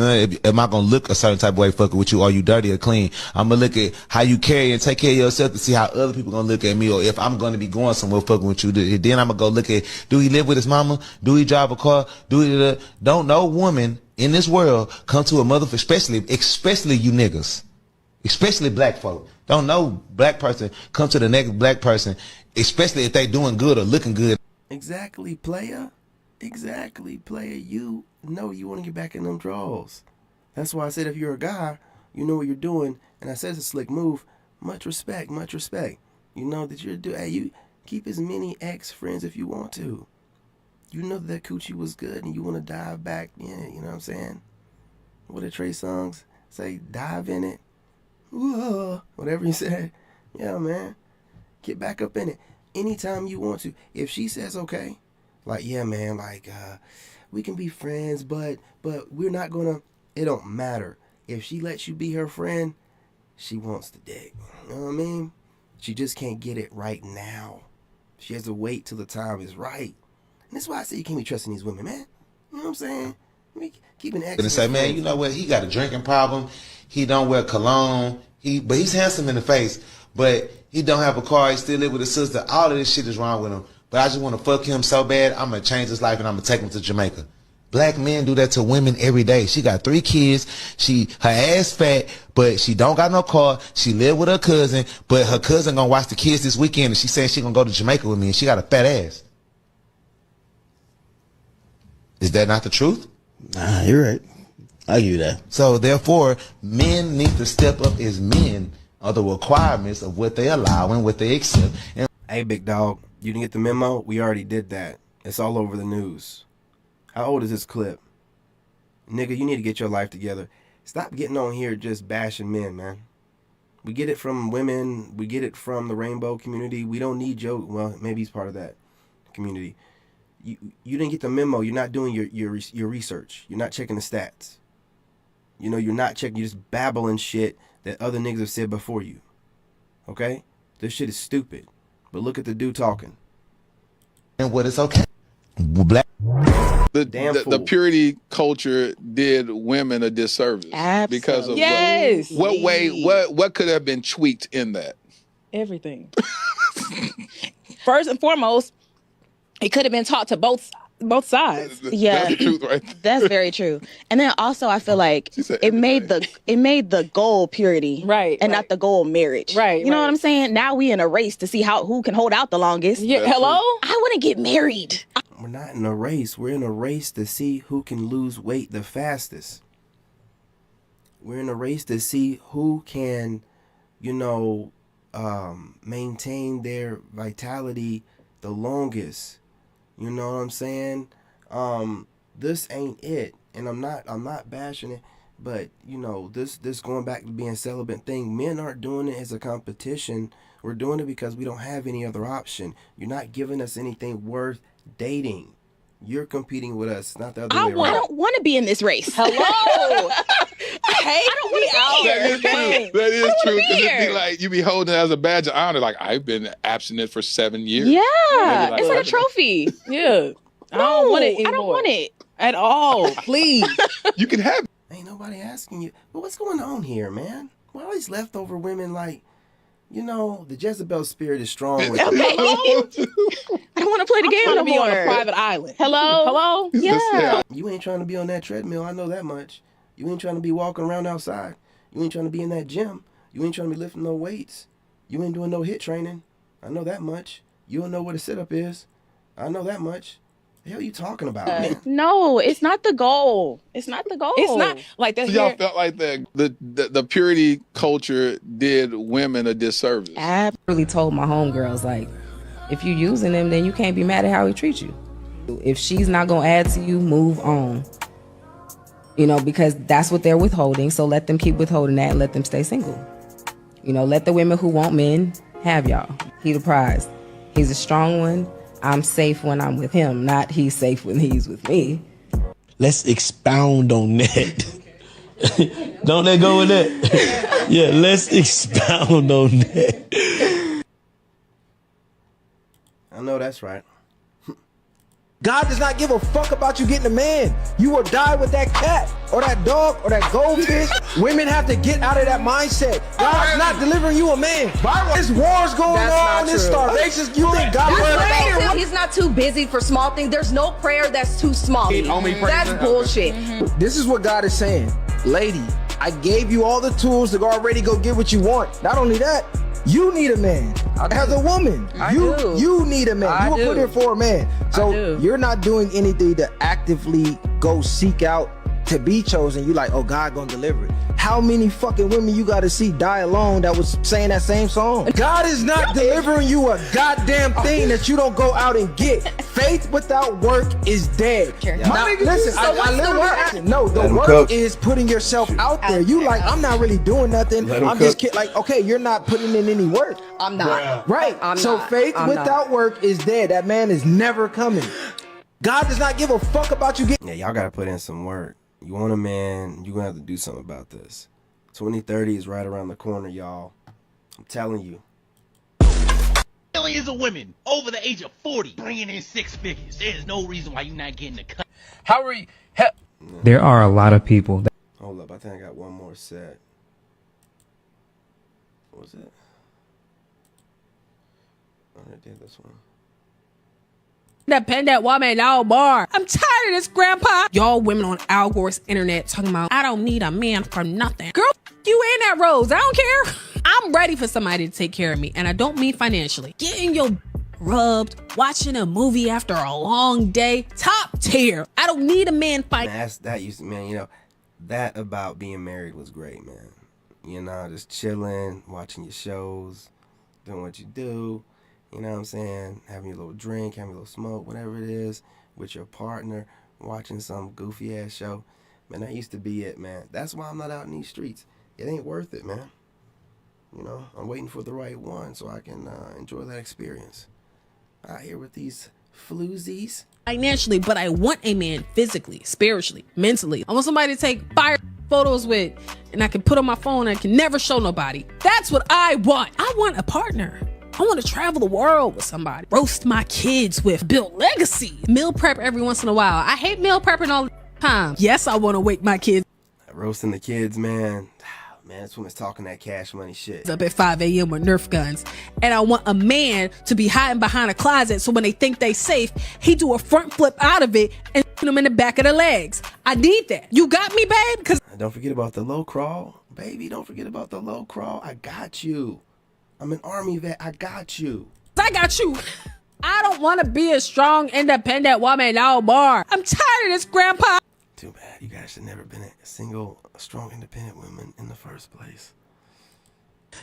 am I gonna look a certain type of way fucking with you? Are you dirty or clean? I'm gonna look at how you carry and take care of yourself to see how other people gonna look at me, or if I'm gonna be going somewhere fucking with you. Then I'm gonna go look at, do he live with his mama? Do he drive a car? Don't no woman in this world come to a motherfucker, especially you niggas. Especially black folk. Don't know black person come to the next black person, especially if they doing good or looking good. Exactly, player. Exactly, player. You know you want to get back in them draws. That's why I said if you're a guy, you know what you're doing. And I said it's a slick move. Much respect, much respect. You know that you're doing. Hey, you keep as many ex-friends if you want to. You know that coochie was good and you want to dive back in it. You know what I'm saying? What did Trey Songz say? Dive in it. Whoa, whatever you said. Yeah, man. Get back up in it. Anytime you want to. If she says okay, like, yeah, man, like, we can be friends, but we're not gonna, it don't matter. If she lets you be her friend, she wants the dick. You know what I mean? She just can't get it right now. She has to wait till the time is right. And that's why I say you can't be trusting these women, man. You know what I'm saying? Keep an ex. And say, man, you know what? He got a drinking problem. He don't wear cologne. But he's handsome in the face. But he don't have a car. He still live with his sister. All of this shit is wrong with him. But I just want to fuck him so bad. I'm gonna change his life and I'm gonna take him to Jamaica. Black men do that to women every day. She got 3 kids. Her ass fat, but she don't got no car. She live with her cousin, but her cousin gonna watch the kids this weekend, and she saying she gonna go to Jamaica with me, and she got a fat ass. Is that not the truth? Nah, you're right. I give you that. So therefore, men need to step up as men on the requirements of what they allow and what they accept. And hey, big dog, you didn't get the memo? We already did that. It's all over the news. How old is this clip? Nigga, you need to get your life together. Stop getting on here just bashing men, man. We get it from women. We get it from the rainbow community. We don't need Joe. Well, maybe he's part of that community. You didn't get the memo. You're not doing your research. You're not checking the stats. You know, you're not checking. You're just babbling shit that other niggas have said before you. Okay? This shit is stupid. But look at the dude talking. And what is okay. Black. The purity culture did women a disservice. Absolutely. Because of yes. what could have been tweaked in that? Everything. First and foremost, it could have been taught to both sides. Yeah, that's the truth, right? That's very true. And then also, I feel like it made the goal purity, right, and not the goal marriage, right? You know what I'm saying? Now we in a race to see who can hold out the longest. Yeah, hello. I want to get married. We're not in a race. We're in a race to see who can lose weight the fastest. We're in a race to see who can, maintain their vitality the longest. You know what I'm saying? This ain't it. And I'm not bashing it. But this going back to being celibate thing, men aren't doing it as a competition. We're doing it because we don't have any other option. You're not giving us anything worth dating. You're competing with us, not the other way around. I don't want to be in this race. Hello. I don't want to be here. That is true. That is true. Because it'd be like, you be holding it as a badge of honor. Like, I've been abstinent for 7 years. Yeah. Like, it's like a trophy. Yeah. I don't want it anymore. I don't want it. At all. Please. You can have it. Ain't nobody asking you. But what's going on here, man? Why are these leftover women like, the Jezebel spirit is strong with Okay. I don't want to play the game no more. On a private island. Hello? Yeah. You ain't trying to be on that treadmill, I know that much. You ain't trying to be walking around outside. You ain't trying to be in that gym. You ain't trying to be lifting no weights. You ain't doing no HIIT training. I know that much. You don't know what a sit-up is. I know that much. The hell are you talking about, man? No, it's not the goal. It's not the goal. It's not like that. So y'all felt like the purity culture did women a disservice. I really told my homegirls, like, if you using him, then you can't be mad at how he treats you. If she's not gonna add to you, move on. Because that's what they're withholding. So let them keep withholding that and let them stay single. Let the women who want men have y'all. He the prize. He's a strong one. I'm safe when I'm with him, not he's safe when he's with me. Let's expound on that. Don't let go of that. Yeah, let's expound on that. I know that's right. God does not give a fuck about you getting a man. You will die with that cat or that dog or that goldfish. Women have to get out of that mindset. God's not delivering you a man. There's wars going on. There's starvation. You think God? He's not too busy for small things. There's no prayer that's too small. That's bullshit. This is what God is saying. Lady, I gave you all the tools to already go get what you want. Not only that, you need a man. As a woman, you need a man. You were put here for a man. So you're not doing anything to actively go seek out to be chosen. You like, oh, God gonna deliver it. How many fucking women you gotta see die alone that was saying that same song? God is not delivering you a goddamn thing that you don't go out and get. Faith without work is dead. Now, listen, so what's the work? No, the work is putting yourself out there. You like, I'm not really doing nothing. I'm just kidding. Like, okay, you're not putting in any work. I'm not. Right. Faith without work is dead. That man is never coming. God does not give a fuck about you getting. Yeah, y'all gotta put in some work. You want a man, you're gonna have to do something about this. 2030 is right around the corner, y'all. I'm telling you. Millions of women over the age of 40 bringing in 6 figures. There's no reason why you're not getting the cut. How are you? There are a lot of people that... Hold up, I think I got one more set. What was it? I did this one. Independent woman, no more. I'm tired of this, grandpa. Y'all women on Al Gore's internet talking about, I don't need a man for nothing. Girl, you in that rose. I don't care. I'm ready for somebody to take care of me. And I don't mean financially. Getting your rubbed, watching a movie after a long day, top tier. I don't need a man fight. That about being married was great, man. Just chilling, watching your shows, doing what you do. You know what I'm saying? Having your little drink, having a little smoke, whatever it is, with your partner, watching some goofy ass show. Man, that used to be it, man. That's why I'm not out in these streets. It ain't worth it, man. I'm waiting for the right one so I can enjoy that experience. Out here with these floozies. Financially, but I want a man physically, spiritually, mentally. I want somebody to take fire photos with and I can put on my phone and I can never show nobody. That's what I want. I want a partner. I want to travel the world with somebody. Roast my kids with. Build legacy. Meal prep every once in a while. I hate meal prepping all the time. Yes, I want to wake my kids. Roasting the kids, man. Man, this woman's talking that cash money shit. Up at 5 a.m. with Nerf guns. And I want a man to be hiding behind a closet so when they think they safe, he do a front flip out of it and put them in the back of the legs. I need that. You got me, babe? Cause don't forget about the low crawl. Baby, don't forget about the low crawl. I got you. I'm an Army vet. I got you. I got you. I don't want to be a strong, independent woman no more. I'm tired of this, grandpa. Too bad. You guys should never been a single, strong, independent woman in the first place.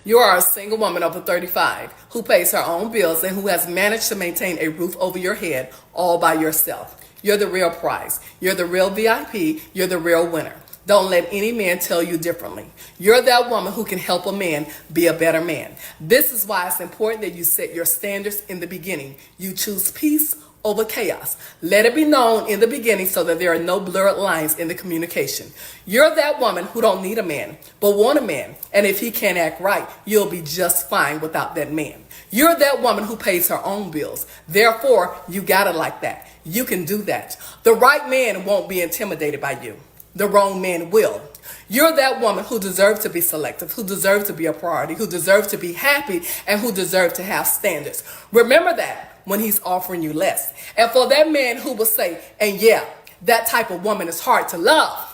You are a single woman over 35 who pays her own bills and who has managed to maintain a roof over your head all by yourself. You're the real prize. You're the real VIP. You're the real winner. Don't let any man tell you differently. You're that woman who can help a man be a better man. This is why it's important that you set your standards in the beginning. You choose peace over chaos. Let it be known in the beginning so that there are no blurred lines in the communication. You're that woman who don't need a man, but want a man. And if he can't act right, you'll be just fine without that man. You're that woman who pays her own bills. Therefore, you got it like that. You can do that. The right man won't be intimidated by you. The wrong man will. You're that woman who deserves to be selective, who deserves to be a priority, who deserves to be happy, and who deserves to have standards. Remember that when he's offering you less. And for that man who will say, and yeah, that type of woman is hard to love.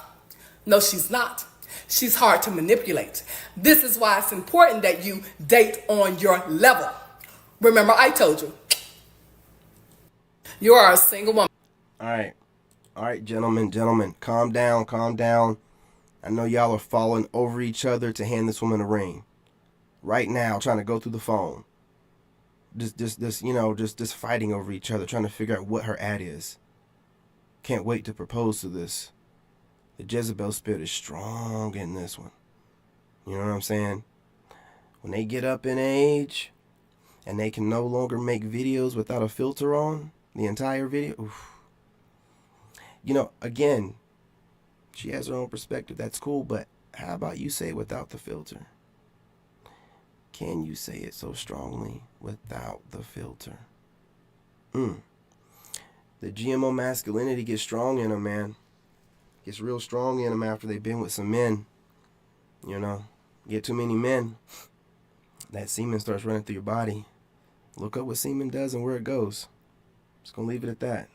No, she's not. She's hard to manipulate. This is why it's important that you date on your level. Remember, I told you, you are a single woman. All right, gentlemen, calm down. I know y'all are falling over each other to hand this woman a ring. Right now, trying to go through the phone. Just fighting over each other, trying to figure out what her ad is. Can't wait to propose to this. The Jezebel spirit is strong in this one. You know what I'm saying? When they get up in age and they can no longer make videos without a filter on the entire video. Oof. You know, again, she has her own perspective. That's cool, but how about you say it without the filter? Can you say it so strongly without the filter? The GMO masculinity gets strong in them, man. Gets real strong in them after they've been with some men. You know, get too many men, that semen starts running through your body. Look up what semen does and where it goes. Just gonna leave it at that.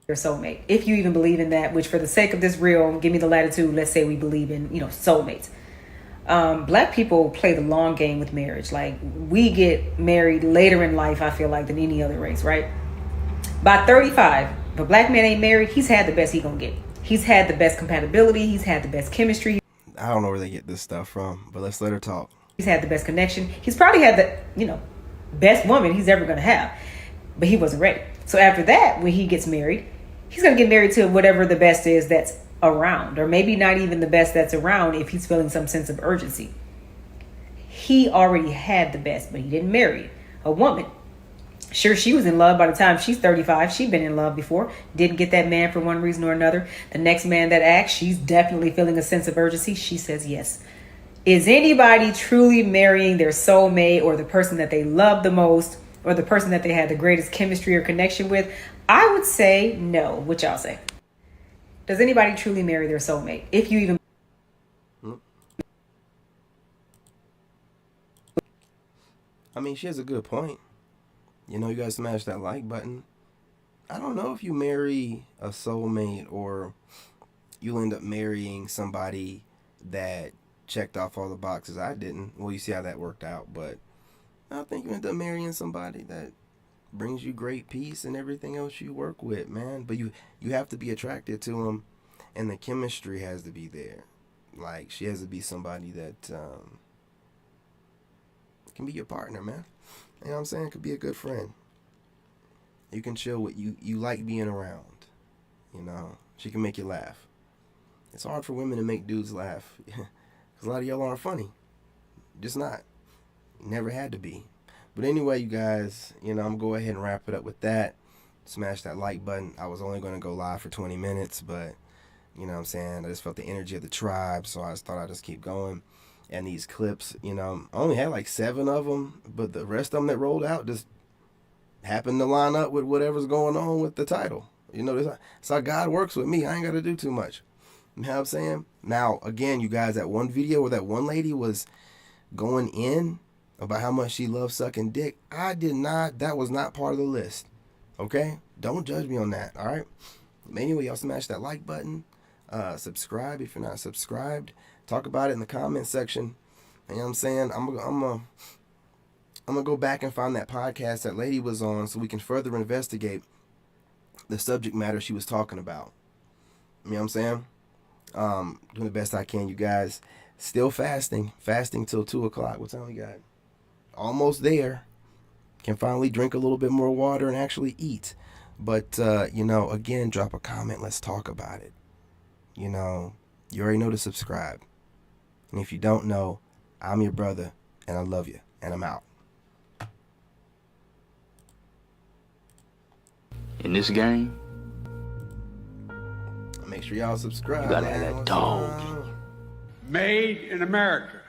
Your soulmate, if you even believe in that, which for the sake of this reel, give me the latitude, let's say we believe in, soulmates. Black people play the long game with marriage. Like, we get married later in life, I feel like, than any other race, right? By 35, if a black man ain't married, he's had the best he gonna get. He's had the best compatibility, he's had the best chemistry. I don't know where they get this stuff from, but let's let her talk. He's had the best connection. He's probably had the, best woman he's ever gonna have, but he wasn't ready. So after that, when he gets married, he's going to get married to whatever the best is that's around, or maybe not even the best that's around if he's feeling some sense of urgency. He already had the best, but he didn't marry a woman. Sure, she was in love by the time she's 35. She'd been in love before. Didn't get that man for one reason or another. The next man that acts, she's definitely feeling a sense of urgency. She says yes. Is anybody truly marrying their soulmate or the person that they love the most or the person that they had the greatest chemistry or connection with? I would say no. What y'all say? Does anybody truly marry their soulmate? If you even... I mean, she has a good point. You gotta smash that like button. I don't know if you marry a soulmate or you'll end up marrying somebody that checked off all the boxes. I didn't. Well, you see how that worked out, but I think you end up marrying somebody that brings you great peace and everything else you work with, man. But you have to be attracted to them, and the chemistry has to be there. Like, she has to be somebody that can be your partner, man. You know what I'm saying? Could be a good friend. You can chill with you like being around. She can make you laugh. It's hard for women to make dudes laugh because a lot of y'all aren't funny. Just not. Never had to be. But anyway, you guys, I'm going to go ahead and wrap it up with that. Smash that like button. I was only going to go live for 20 minutes, but, you know what I'm saying? I just felt the energy of the tribe, so I just thought I'd just keep going. And these clips, I only had like 7 of them, but the rest of them that rolled out just happened to line up with whatever's going on with the title. That's how God works with me. I ain't got to do too much. You know what I'm saying? Now, again, you guys, that one video where that one lady was going in about how much she loves sucking dick, that was not part of the list. Okay? Don't judge me on that, all right? Anyway, y'all smash that like button. Subscribe if you're not subscribed. Talk about it in the comment section. You know what I'm saying? I'm gonna go back and find that podcast that lady was on so we can further investigate the subject matter she was talking about. You know what I'm saying? Doing the best I can, you guys. Still fasting till 2 o'clock. What time we got? Almost there. Can finally drink a little bit more water and actually eat. But, you know, again, drop a comment. Let's talk about it. You know, you already know to subscribe. And if you don't know, I'm your brother, and I love you, and I'm out. In this game, make sure y'all subscribe. You gotta have that dog. Made in America.